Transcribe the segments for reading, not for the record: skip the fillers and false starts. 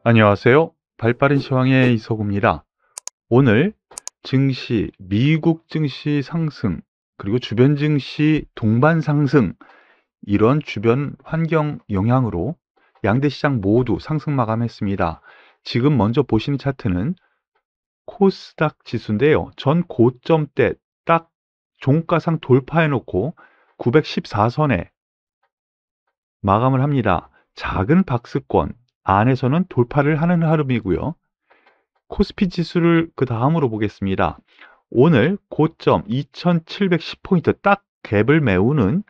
안녕하세요. 발빠른 시황의 이석우입니다. 오늘 증시, 미국 증시 상승, 그리고 주변 증시 동반 상승, 이런 주변 환경 영향으로 양대 시장 모두 상승 마감했습니다. 지금 먼저 보시는 차트는 코스닥 지수인데요. 전 고점대 딱 종가상 돌파해 놓고 914선에 마감을 합니다. 작은 박스권 안에서는 돌파를 하는 흐름이고요. 코스피 지수를 그 다음으로 보겠습니다. 오늘 고점 2710포인트 딱 갭을 메우는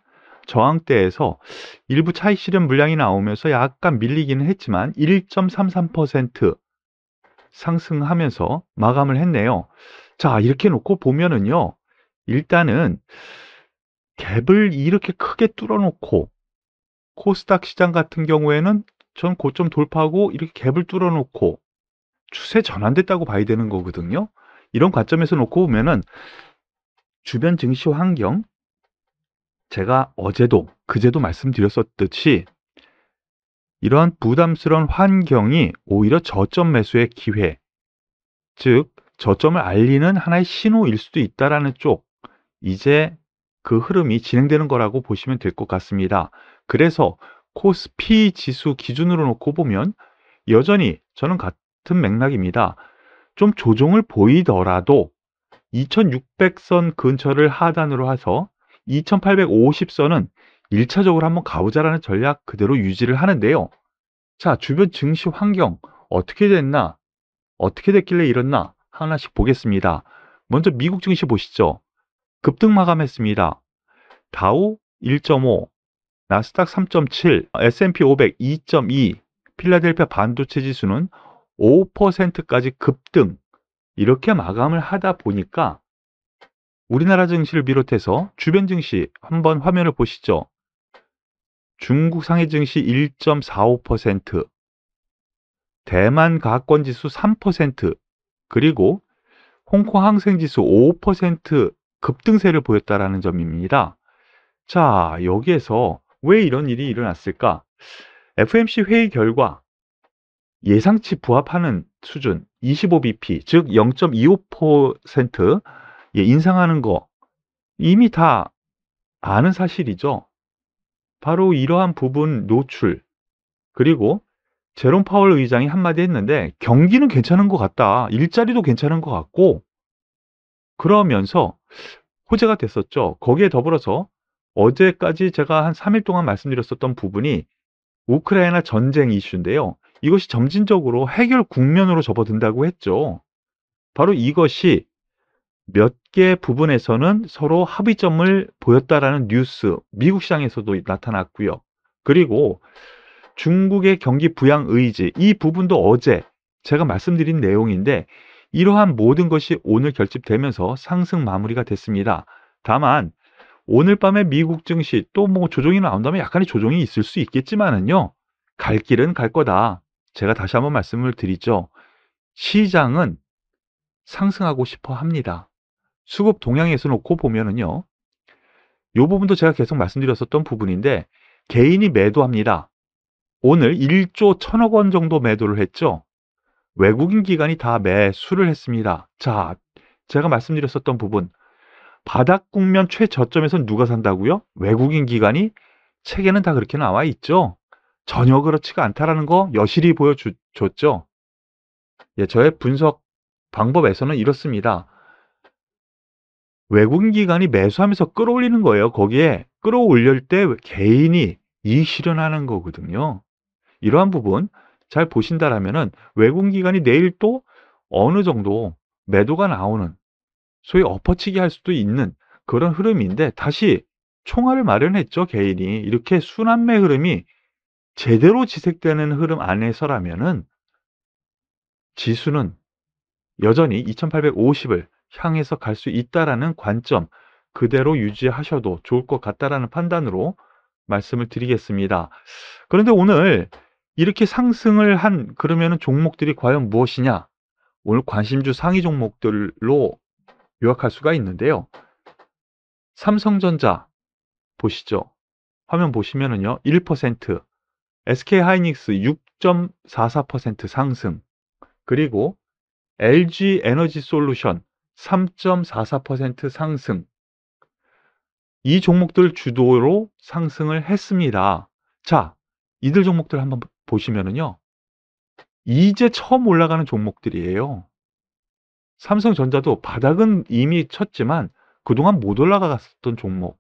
저항대에서 일부 차익 실현 물량이 나오면서 약간 밀리기는 했지만 1.33% 상승하면서 마감을 했네요. 자, 이렇게 놓고 보면은요. 일단은 갭을 이렇게 크게 뚫어놓고 코스닥 시장 같은 경우에는 전 고점 돌파하고 이렇게 갭을 뚫어놓고 추세 전환됐다고 봐야 되는 거거든요. 이런 관점에서 놓고 보면은 주변 증시 환경, 제가 어제도 그제도 말씀드렸었듯이 이러한 부담스러운 환경이 오히려 저점 매수의 기회, 즉 저점을 알리는 하나의 신호일 수도 있다라는 쪽, 이제 그 흐름이 진행되는 거라고 보시면 될 것 같습니다. 그래서 코스피 지수 기준으로 놓고 보면 여전히 저는 같은 맥락입니다. 좀 조정을 보이더라도 2600선 근처를 하단으로 해서 2850선은 1차적으로 한번 가보자라는 전략 그대로 유지를 하는데요. 자, 주변 증시 환경 어떻게 됐나? 어떻게 됐길래 이렇나? 하나씩 보겠습니다. 먼저 미국 증시 보시죠. 급등 마감했습니다. 다우 1.5, 나스닥 3.7, S&P 500 2.2, 필라델피아 반도체 지수는 5%까지 급등, 이렇게 마감을 하다 보니까 우리나라 증시를 비롯해서 주변 증시 한번 화면을 보시죠. 중국 상해 증시 1.45%, 대만 가학권 지수 3%, 그리고 홍콩 항생 지수 5% 급등세를 보였다라는 점입니다. 자, 여기에서 왜 이런 일이 일어났을까? FOMC 회의 결과 예상치 부합하는 수준 25bp, 즉 0.25% 인상하는 거 이미 다 아는 사실이죠. 바로 이러한 부분 노출, 그리고 제롬 파월 의장이 한마디 했는데 경기는 괜찮은 것 같다. 일자리도 괜찮은 것 같고 그러면서 호재가 됐었죠. 거기에 더불어서 어제까지 제가 한 3일 동안 말씀드렸었던 부분이 우크라이나 전쟁 이슈인데요. 이것이 점진적으로 해결 국면으로 접어든다고 했죠. 바로 이것이 몇 개 부분에서는 서로 합의점을 보였다라는 뉴스, 미국 시장에서도 나타났고요. 그리고 중국의 경기 부양 의지, 이 부분도 어제 제가 말씀드린 내용인데 이러한 모든 것이 오늘 결집되면서 상승 마무리가 됐습니다. 다만 오늘 밤에 미국 증시 또 뭐 조정이 나온다면 약간의 조정이 있을 수 있겠지만은요. 갈 길은 갈 거다. 제가 다시 한번 말씀을 드리죠. 시장은 상승하고 싶어 합니다. 수급 동향에서 놓고 보면은요. 이 부분도 제가 계속 말씀드렸었던 부분인데 개인이 매도합니다. 오늘 1조 1000억 원 정도 매도를 했죠. 외국인 기관이 다 매수를 했습니다. 자, 제가 말씀드렸었던 부분, 바닥 국면 최저점에서 누가 산다고요? 외국인 기관이. 책에는 다 그렇게 나와 있죠. 전혀 그렇지가 않다라는 거 여실히 보여줬죠. 예, 저의 분석 방법에서는 이렇습니다. 외국인 기관이 매수하면서 끌어올리는 거예요. 거기에 끌어올릴 때 개인이 이익 실현하는 거거든요. 이러한 부분 잘 보신다라면은 외국인 기관이 내일 또 어느 정도 매도가 나오는, 소위 엎어치기 할 수도 있는 그런 흐름인데 다시 총알을 마련했죠, 개인이. 이렇게 순환매 흐름이 제대로 지색되는 흐름 안에서라면은 지수는 여전히 2850을 향해서 갈 수 있다라는 관점 그대로 유지하셔도 좋을 것 같다라는 판단으로 말씀을 드리겠습니다. 그런데 오늘 이렇게 상승을 한 그러면은 종목들이 과연 무엇이냐? 오늘 관심주 상위 종목들로 요약할 수가 있는데요. 삼성전자 보시죠. 화면 보시면은요. 1%, SK 하이닉스 6.44% 상승, 그리고 LG 에너지 솔루션 3.44% 상승, 이 종목들 주도로 상승을 했습니다. 자, 이들 종목들 한번 보시면은요, 이제 처음 올라가는 종목들이에요. 삼성전자도 바닥은 이미 쳤지만 그동안 못 올라갔었던 종목.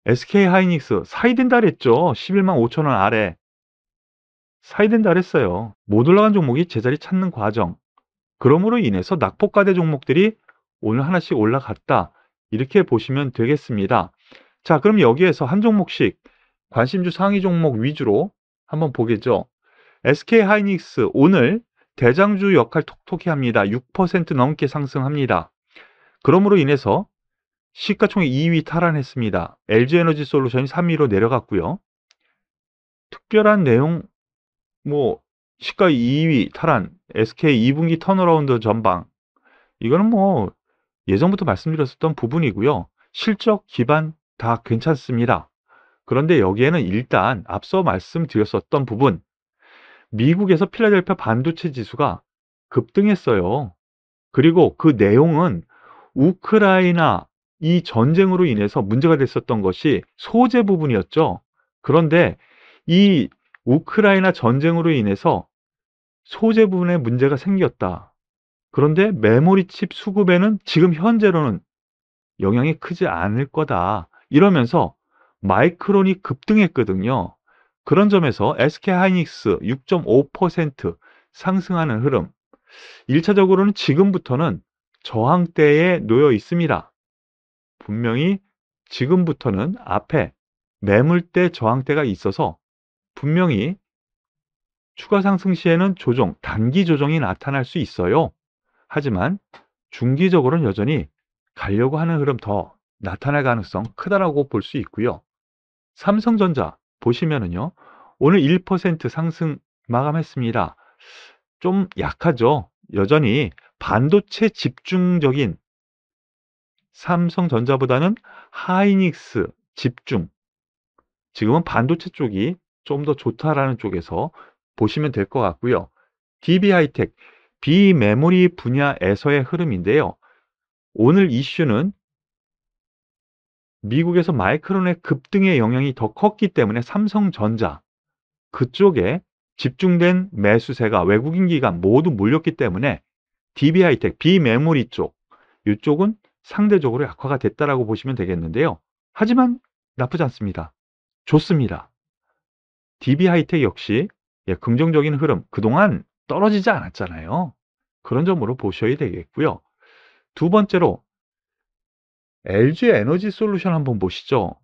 SK하이닉스 사이된다 그랬죠. 11만 5천 원 아래. 사이된다 그랬어요. 못 올라간 종목이 제자리 찾는 과정. 그러므로 인해서 낙폭과대 종목들이 오늘 하나씩 올라갔다. 이렇게 보시면 되겠습니다. 자, 그럼 여기에서 한 종목씩 관심주 상위 종목 위주로 한번 보겠죠. SK하이닉스 오늘 대장주 역할 톡톡히 합니다. 6% 넘게 상승합니다. 그러므로 인해서 시가총액 2위 탈환했습니다. LG에너지 솔루션이 3위로 내려갔고요. 특별한 내용, 시가 2위 탈환, SK 2분기 턴어라운드 전방, 이거는 예전부터 말씀드렸었던 부분이고요. 실적 기반 다 괜찮습니다. 그런데 여기에는 일단 앞서 말씀드렸었던 부분, 미국에서 필라델피아 반도체 지수가 급등했어요. 그리고 그 내용은 우크라이나 이 전쟁으로 인해서 문제가 됐었던 것이 소재 부분이었죠. 그런데 이 우크라이나 전쟁으로 인해서 소재 부분에 문제가 생겼다. 그런데 메모리 칩 수급에는 지금 현재로는 영향이 크지 않을 거다. 이러면서 마이크론이 급등했거든요. 그런 점에서 SK하이닉스 6.5% 상승하는 흐름. 1차적으로는 지금부터는 저항대에 놓여 있습니다. 분명히 지금부터는 앞에 매물대 저항대가 있어서 분명히 추가 상승 시에는 단기 조정이 나타날 수 있어요. 하지만 중기적으로는 여전히 가려고 하는 흐름 더 나타날 가능성 크다라고 볼 수 있고요. 삼성전자 보시면은요, 오늘 1% 상승 마감했습니다. 좀 약하죠. 여전히 반도체 집중적인 삼성전자보다는 하이닉스 집중. 지금은 반도체 쪽이 좀 더 좋다라는 쪽에서 보시면 될 것 같고요. DB하이텍, 비메모리 분야에서의 흐름인데요. 오늘 이슈는 미국에서 마이크론의 급등의 영향이 더 컸기 때문에 삼성전자 그쪽에 집중된 매수세가 외국인 기관 모두 몰렸기 때문에 DB하이텍, 비메모리 쪽, 이쪽은 상대적으로 약화가 됐다라고 보시면 되겠는데요. 하지만 나쁘지 않습니다. 좋습니다. DB하이텍 역시 긍정적인 흐름, 그동안 떨어지지 않았잖아요. 그런 점으로 보셔야 되겠고요. 두 번째로 LG 에너지 솔루션 한번 보시죠.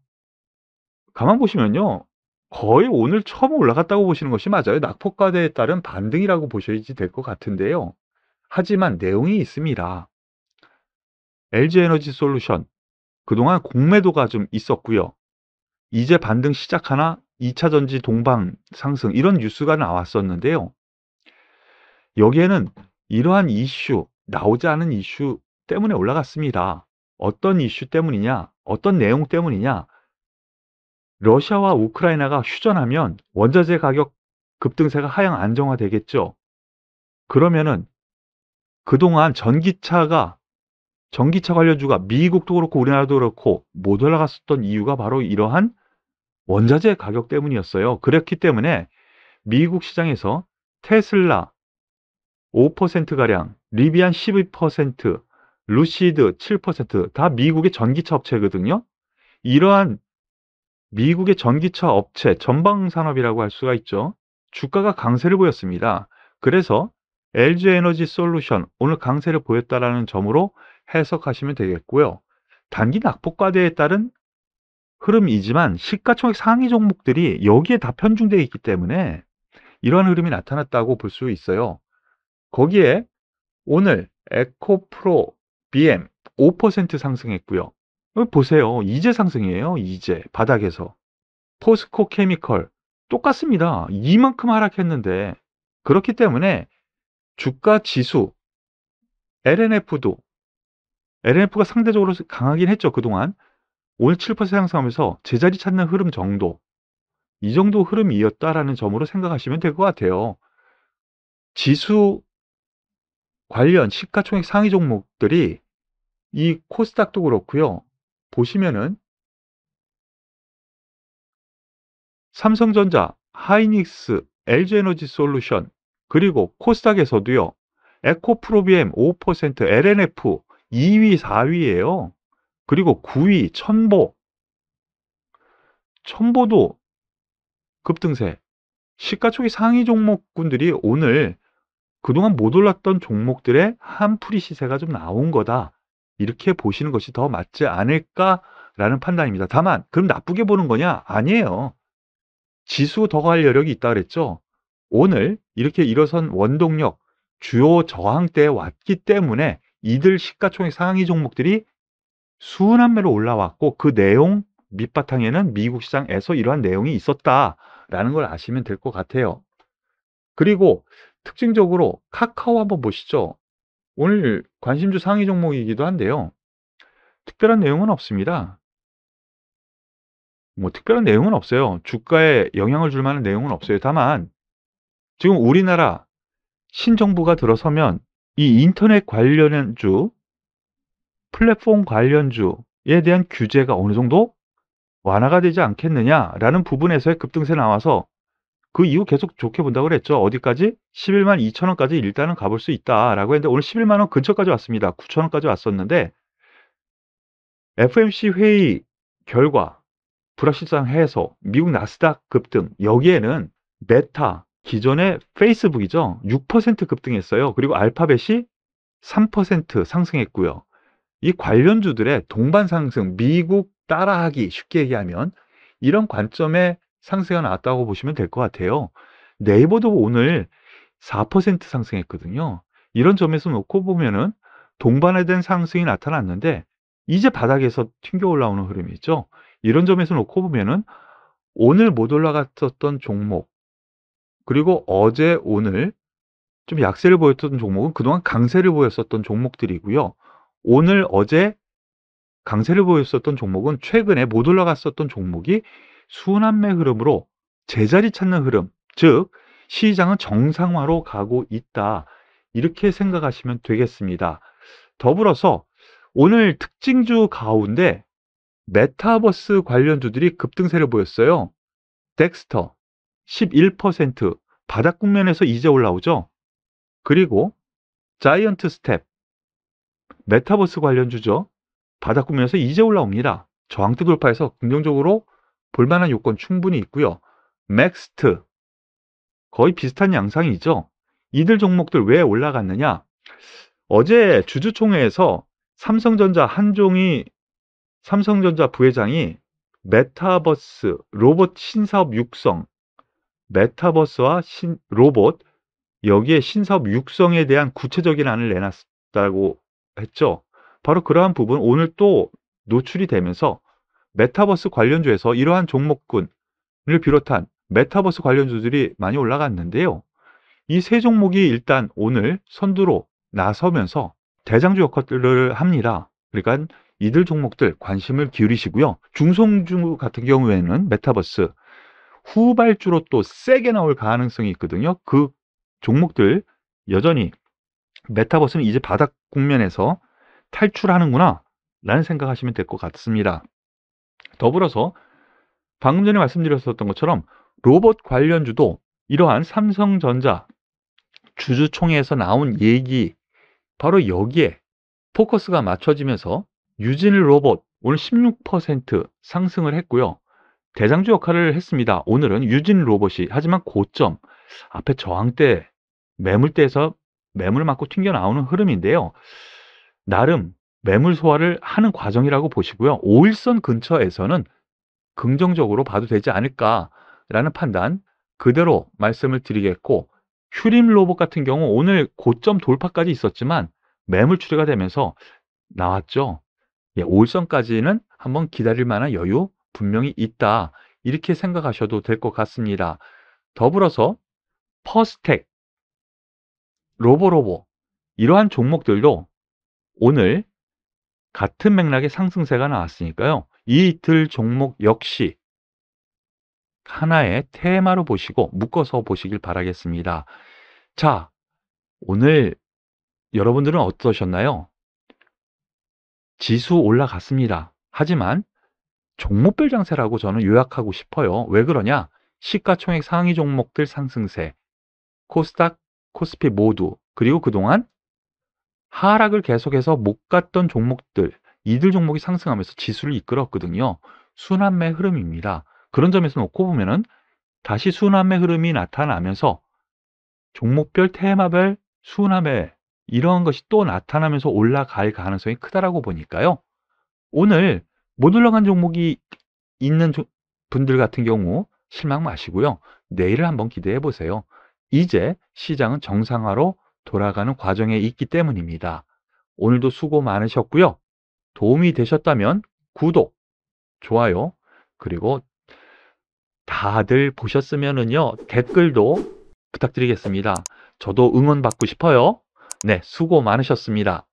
가만 보시면요, 거의 오늘 처음 올라갔다고 보시는 것이 맞아요. 낙폭과대에 따른 반등이라고 보셔야지 될 것 같은데요. 하지만 내용이 있습니다. LG 에너지 솔루션 그동안 공매도가 좀 있었고요. 이제 반등 시작하나 2차 전지 동반 상승 이런 뉴스가 나왔었는데요. 여기에는 이러한 이슈, 나오지 않은 이슈 때문에 올라갔습니다. 어떤 이슈 때문이냐? 어떤 내용 때문이냐? 러시아와 우크라이나가 휴전하면 원자재 가격 급등세가 하향 안정화되겠죠. 그러면은 그동안 전기차 관련주가 미국도 그렇고 우리나라도 그렇고 못 올라갔었던 이유가 바로 이러한 원자재 가격 때문이었어요. 그렇기 때문에 미국 시장에서 테슬라 5%가량, 리비안 12%, 루시드 7%다 미국의 전기차 업체거든요. 이러한 미국의 전기차 업체 전방 산업이라고 할 수가 있죠. 주가가 강세를 보였습니다. 그래서 LG 에너지 솔루션 오늘 강세를 보였다라는 점으로 해석하시면 되겠고요. 단기 낙폭과대에 따른 흐름이지만 시가총액 상위 종목들이 여기에 다 편중되어 있기 때문에 이러한 흐름이 나타났다고 볼 수 있어요. 거기에 오늘 에코프로 BM 5% 상승했고요. 보세요. 이제 상승이에요. 이제 바닥에서. 포스코 케미컬 똑같습니다. 이만큼 하락했는데 그렇기 때문에 주가 지수 LNF가 상대적으로 강하긴 했죠. 그동안 오늘 7% 상승하면서 제자리 찾는 흐름 정도. 이 정도 흐름이었다라는 점으로 생각하시면 될 것 같아요. 지수 관련 시가총액 상위 종목들이 이 코스닥도 그렇고요. 보시면은 삼성전자, 하이닉스, LG에너지솔루션, 그리고 코스닥에서도요. 에코프로비엠 5%, LNF 2위, 4위예요. 그리고 9위 첨보도 급등세. 시가총액 상위 종목군들이 오늘 그동안 못 올랐던 종목들의 한풀이 시세가 좀 나온 거다. 이렇게 보시는 것이 더 맞지 않을까라는 판단입니다. 다만 그럼 나쁘게 보는 거냐? 아니에요. 지수 더 갈 여력이 있다 그랬죠. 오늘 이렇게 일어선 원동력 주요 저항대에 왔기 때문에 이들 시가총액 상위 종목들이 순환매로 올라왔고, 그 내용 밑바탕에는 미국 시장에서 이러한 내용이 있었다라는 걸 아시면 될 것 같아요. 그리고 특징적으로 카카오 한번 보시죠. 오늘 관심주 상위 종목이기도 한데요. 특별한 내용은 없습니다. 뭐 특별한 내용은 없어요. 주가에 영향을 줄 만한 내용은 없어요. 다만 지금 우리나라 신정부가 들어서면 이 인터넷 관련주, 플랫폼 관련주에 대한 규제가 어느 정도 완화가 되지 않겠느냐라는 부분에서의 급등세 나와서 그 이후 계속 좋게 본다고 그랬죠. 어디까지? 11만 2천 원까지 일단은 가볼 수 있다라고 했는데 오늘 11만 원 근처까지 왔습니다. 9천 원까지 왔었는데 FOMC 회의 결과 불확실성해서 미국 나스닥 급등, 여기에는 메타, 기존의 페이스북이죠. 6% 급등했어요. 그리고 알파벳이 3% 상승했고요. 이 관련주들의 동반 상승, 미국 따라하기, 쉽게 얘기하면 이런 관점의 상승가 나왔다고 보시면 될 것 같아요. 네이버도 오늘 4% 상승했거든요. 이런 점에서 놓고 보면은 동반에 대한 상승이 나타났는데 이제 바닥에서 튕겨 올라오는 흐름이 있죠. 이런 점에서 놓고 보면은 오늘 못 올라갔었던 종목, 그리고 어제 오늘 좀 약세를 보였던 종목은 그동안 강세를 보였었던 종목들이고요. 오늘 어제 강세를 보였었던 종목은 최근에 못 올라갔었던 종목이 순환매 흐름으로 제자리 찾는 흐름, 즉 시장은 정상화로 가고 있다. 이렇게 생각하시면 되겠습니다. 더불어서 오늘 특징주 가운데 메타버스 관련주들이 급등세를 보였어요. 덱스터 11%, 바닥 국면에서 이제 올라오죠. 그리고 자이언트 스텝, 메타버스 관련주죠. 바닥 국면에서 이제 올라옵니다. 저항대 돌파해서 긍정적으로 볼만한 요건 충분히 있고요. 맥스트 거의 비슷한 양상이죠. 이들 종목들 왜 올라갔느냐? 어제 주주총회에서 삼성전자 부회장이 메타버스 로봇 신사업 육성, 메타버스와 로봇, 여기에 신사업 육성에 대한 구체적인 안을 내놨다고 했죠. 바로 그러한 부분 오늘 또 노출이 되면서 메타버스 관련주에서 이러한 종목군을 비롯한 메타버스 관련주들이 많이 올라갔는데요. 이 세 종목이 일단 오늘 선두로 나서면서 대장주 역할을 합니다. 그러니까 이들 종목들 관심을 기울이시고요. 중성주 같은 경우에는 메타버스 후발주로 또 세게 나올 가능성이 있거든요. 그 종목들 여전히 메타버스는 이제 바닥 국면에서 탈출하는구나 라는 생각하시면 될 것 같습니다. 더불어서 방금 전에 말씀드렸었던 것처럼 로봇 관련주도 이러한 삼성전자 주주총회에서 나온 얘기, 바로 여기에 포커스가 맞춰지면서 유진 로봇 오늘 16% 상승을 했고요. 대장주 역할을 했습니다. 오늘은 유진 로봇이, 하지만 고점 앞에 저항대, 매물대에서 매물을 맞고 튕겨 나오는 흐름인데요. 나름 매물 소화를 하는 과정이라고 보시고요. 5일선 근처에서는 긍정적으로 봐도 되지 않을까라는 판단 그대로 말씀을 드리겠고, 휴림 로봇 같은 경우 오늘 고점 돌파까지 있었지만 매물 출회가 되면서 나왔죠. 5일선까지는 한번 기다릴 만한 여유 분명히 있다. 이렇게 생각하셔도 될 것 같습니다. 더불어서 퍼스텍, 로보로보 이러한 종목들도 오늘 같은 맥락의 상승세가 나왔으니까요. 이들 종목 역시 하나의 테마로 보시고 묶어서 보시길 바라겠습니다. 자, 오늘 여러분들은 어떠셨나요? 지수 올라갔습니다. 하지만 종목별 장세라고 저는 요약하고 싶어요. 왜 그러냐? 시가총액 상위 종목들 상승세, 코스닥, 코스피 모두, 그리고 그동안 하락을 계속해서 못 갔던 종목들, 이들 종목이 상승하면서 지수를 이끌었거든요. 순환매 흐름입니다. 그런 점에서 놓고 보면은 다시 순환매 흐름이 나타나면서 종목별, 테마별 순환매 이러한 것이 또 나타나면서 올라갈 가능성이 크다라고 보니까요. 오늘 못 올라간 종목이 있는 분들 같은 경우 실망 마시고요. 내일을 한번 기대해 보세요. 이제 시장은 정상화로 돌아가는 과정에 있기 때문입니다. 오늘도 수고 많으셨고요. 도움이 되셨다면 구독, 좋아요, 그리고 다들 보셨으면은요, 댓글도 부탁드리겠습니다. 저도 응원받고 싶어요. 네, 수고 많으셨습니다.